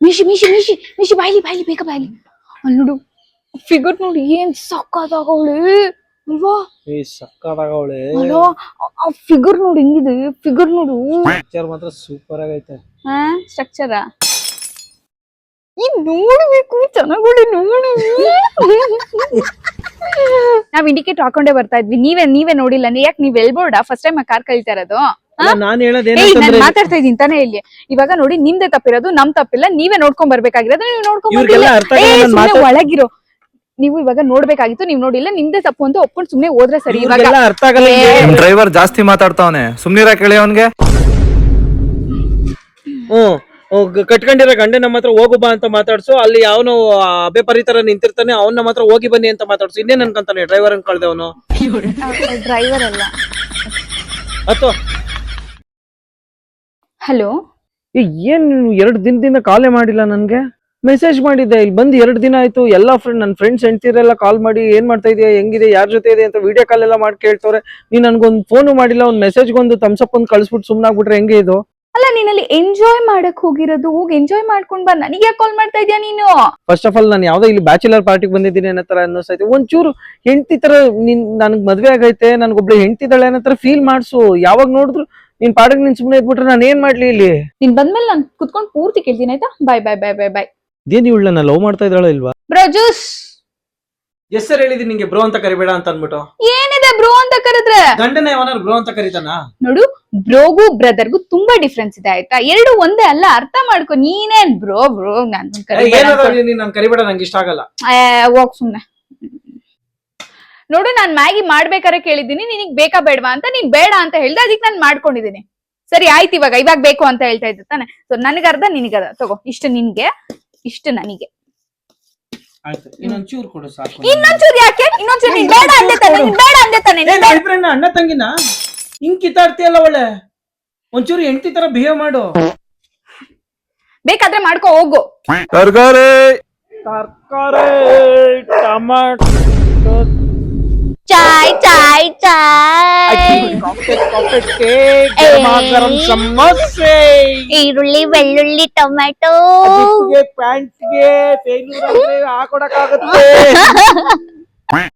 ಮಿಶಿ ಮಿಶಿ ಮಿಶಿ ಮಿಶಿ ಬಾಯ್ಲಿ ಬಾಯ್ಲಿ ಬೇಗ ಬಾಯ್ಲಿ. ಅಲ್ಲಿ ನೋಡು ಫಿಗರ್ ನೋಡಿ ಏನ್ ಸಕ್ಕತ್ತಾಗವಳೆ ಅಲ್ವಾ? ಸಕ್ಕತ್ತಾಗವಳೆ ಅಲ್ವಾ? ಆ ಫಿಗರ್ ನೋಡಿ ಹೆಂಗಿದೆ, ಫಿಗರ್ ನೋಡು. ಪಿಕ್ಚರ್ ಮಾತ್ರ ಸೂಪರ್ ಆಗೈತೆ. ಸ್ಟ್ರಕ್ಚರ ನೋಡ್ಬೇಕು, ಚೆನ್ನಾಗಿ ನೋಡಿ. ನಾವ್ ಇಂಡಿಕೇಟರ್ ಹಾಕೊಂಡೇ ಬರ್ತಾ ಇದ್ವಿ, ನೀವೇ ನೋಡಿಲ್ಲ. ಯಾಕೆ ನೀವ್ ಎಲ್ಬೋರ್ಡ ಫಸ್ಟ್ ಟೈಮ್ ಕಾರ್ ಕಲಿತಾ ಇರೋದು? ನಾನ್ ನಾನ್ ಮಾತಾಡ್ತಾ ಇದೀನಿ ತಾನೇ ಇಲ್ಲಿ. ಇವಾಗ ನೋಡಿ ನಿಮ್ದೇ ತಪ್ಪಿರೋದು, ನಮ್ ತಪ್ಪಿಲ್ಲ. ನೀವೇ ನೋಡ್ಕೊಂಡ್ ಬರ್ಬೇಕಾಗಿರೋದು, ನೀವು ನೋಡ್ಕೊಂಡ್ ಒಳಗಿರೋ. ನೀವು ಇವಾಗ ನೋಡ್ಬೇಕಾಗಿತ್ತು, ನೀವ್ ನೋಡಿಲ್ಲ. ನಿಮ್ದೇ ತಪ್ಪು ಅಂತ ಒಪ್ಕೊಂಡು ಸುಮ್ನೆ ಹೋದ್ರೆ ಸರಿ. ಇವಾಗ ಡ್ರೈವರ್ ಜಾಸ್ತಿ ಮಾತಾಡ್ತಾವನೆ, ಸುಮ್ನಿರ ಕೇಳಿ ಅವನ್ಗೆ. ಕಟ್ಕೊಂಡಿರೋ ಗಂಡೆ ನಮ್ಮ ಹತ್ರ ಹೋಗು ಬಾ ಅಂತ ಮಾತಾಡ್ಸು. ಅಲ್ಲಿ ಯಾವನು ಅಬೆ ಪರಿತರ ನಿಂತಿರ್ತಾನೆ, ಅವ್ನ ನಮ್ಮ ಹತ್ರ ಹೋಗಿ ಬನ್ನಿ ಅಂತ ಮಾತಾಡ್ಸು. ಇನ್ನೇನ್ ಅನ್ಕೊಂತಾನೆ ಡ್ರೈವರ್ ಅನ್ ಕಳ್ದೆ ಅವನು. ಡ್ರೈವರ್ ಅಲ್ಲ. ಅಥವಾ ಹಲೋ, ಏನ್ 2 ದಿನದಿಂದ ಕಾಲೇ ಮಾಡಿಲ್ಲ ನನ್ಗೆ. ಮೆಸೇಜ್ ಮಾಡಿದ್ದೆ, ಇಲ್ಲಿ ಬಂದು 2 ದಿನ ಆಯ್ತು. ಎಲ್ಲಾ ನನ್ನ ಫ್ರೆಂಡ್ಸ್ ಹೆಂಡ್ತಿರೆಲ್ಲ ಕಾಲ್ ಮಾಡಿ ಏನ್ ಮಾಡ್ತಾ ಇದೀಯಾ, ಹೆಂಗಿದೆ, ಯಾರ ಜೊತೆ ಇದೆ ಅಂತ ವಿಡಿಯೋ ಕಾಲ್ ಎಲ್ಲ ಮಾಡಿ ಕೇಳ್ತವ್ರೆ. ನೀನ್ ನನ್ಗೊಂದು ಫೋನು ಮಾಡಿಲ್ಲ, ಒಂದ್ ಮೆಸೇಜ್ಗೊಂದು ಥಮ್ಸಪ್ ಒಂದು ಕಳ್ಸ್ಬಿಟ್ಟು ಸುಮ್ನಾಗ್ಬಿಟ್ರೆ ಹೆಂಗೆ ಇದು? ಅಲ್ಲ, ನೀನಲ್ಲಿ ಎಂಜಾಯ್ ಮಾಡಕ್ ಹೋಗಿರೋದು, ಹೋಗಿ ಎಂಜಾಯ್ ಮಾಡ್ಕೊಂಡ್ ಬಾ. ನನಗೆ ಯಾಕೆ ಕಾಲ್ ಮಾಡ್ತಾ ಇದೀಯಾ ನೀನು? ಫಸ್ಟ್ ಆಫ್ ಆಲ್ ನಾನು ಯಾವ್ದೋ ಇಲ್ಲಿ ಬ್ಯಾಚುಲರ್ ಪಾರ್ಟಿಗೆ ಬಂದಿದ್ದೀನಿ ಅನ್ನೋ ತರ ಅನ್ನಿಸ್ತೈತೆ. ಒಂಚೂರು ಹೆಂಡತಿ ತರ ನನ್ಗ್ ಮದ್ವೆ ಆಗೈತೆ, ನನ್ಗೊಬ್ಳು ಹೆಂಡತಿದಾಳೆ ಅನ್ನೋ ತರ ಫೀಲ್ ಮಾಡ್ಸು. ಯಾವಾಗ ನೋಡಿದ್ರು ನೀನ್ ಪಾಡಿಗೆ ನೀನ್ ಸುಮ್ನೆ ಇದ್ಬಿಟ್ರೆ ನಾನು ಏನ್ ಮಾಡ್ಲಿ ಇಲ್ಲಿ? ನೀನ್ ಬಂದ್ಮೇಲೆ ನಾನು ಕುತ್ಕೊಂಡು ಪೂರ್ತಿ ಕೇಳ್ತೀನಿ, ಆಯ್ತಾ? ಬಾಯ್ ಬಾಯ್ ಬಾಯ್ ಬಾಯ್ ಬಾಯ್. ಇದೇನ್ ಇವಳು ನನ್ನ ಲವ್ ಮಾಡ್ತಾ ಇದ್ದಾಳ ಇಲ್ವಾ? Bro juice. ಎಸ್ ಸರ್, ಹೇಳಿದೀನಿ ನಿಂಗೆ ಬ್ರೋ ಅಂತ ಕರಿಬೇಡ ಅಂತ ಅನ್ಬಿಟ್ಟು. ಏನಿದೆ ಬ್ರೋ ಅಂತ ಕರೆದ್ರೆ? ಗಂಡನ ಯಾವನಾರು ಬ್ರೋ ಅಂತ ಕರಿತಾನ? ನೋಡು, ಬ್ರೋಗೂ ಬ್ರದರ್ಗೂ ತುಂಬಾ ಡಿಫ್ರೆನ್ಸ್ ಇದೆ, ಆಯ್ತಾ? ಎರಡು ಒಂದೇ ಅಲ್ಲ, ಅರ್ಥ ಮಾಡ್ಕೊ. ನೀನೇನ್ ಬ್ರೋ ಬ್ರೋ ನಾನ್ ಕರಿಬೇಡ, ನಂಗೆ ಇಷ್ಟ ಆಗಲ್ಲ. ಹೋಗ್ ಸುಮ್ನೆ. ನೋಡು, ನಾನ್ ಮ್ಯಾಗಿ ಮಾಡ್ಬೇಕಾರೆ ಕೇಳಿದ್ದೀನಿ, ನಿನಗ್ ಬೇಕಾ ಬೇಡವಾ ಅಂತ. ನೀನ್ ಬೇಡ ಅಂತ ಹೇಳ್ದೆ, ಅದಕ್ಕೆ ನಾನ್ ಮಾಡ್ಕೊಂಡಿದೀನಿ. ಸರಿ ಆಯ್ತು, ಇವಾಗ ಬೇಕು ಅಂತ ಹೇಳ್ತಾ ಇದ್ದೆ ತಾನೆ. ಸೊ ನನಗರ್ಧ ನಿನಗರ್ಧ ತಗೋ. ಇಷ್ಟು ನಿನ್ಗೆ, ಇಷ್ಟು ನನಗೆ. ಇನ್ನೊಂಚೂರು ಕೊಡು ಸಾಕು. ಇನ್ನೊಂಚೂರು ಯಾಕೆ? ಇನ್ನೊಂಚೂರು ನೀನ್ ಬೇಡ ಅಂದೆ ತಾನೆ, ನೀನ್ ಬೇಡ ಅಂದೆ ತಾನೆ. ಅಣ್ಣ ತಂಗಿನ ಹಿಂಗ್ ಕಿತ್ತಾಡ್ತೀಯಲ್ಲ ಒಳ್ಳೆ. ಒಂಚೂರು ಹೆಂಡತಿ ತರ ಬಿಹೇವ್ ಮಾಡು. ಬೇಕಾದ್ರೆ ಮಾಡ್ಕೋ ಹೋಗು. ತರಕಾರಿ ಟಮಾಟೋ, ಚಾಯ್ ಚಾಯ್ ಚಾಯ್, ಸಮೋಸೆ, ಈರುಳ್ಳಿ ಬೆಳ್ಳುಳ್ಳಿ ಟೊಮ್ಯಾಟೊ, ಪ್ಯಾಂಟ್ಗೆ ಹಾಕೊಡಕ್ಕಾಗುತ್ತೆ.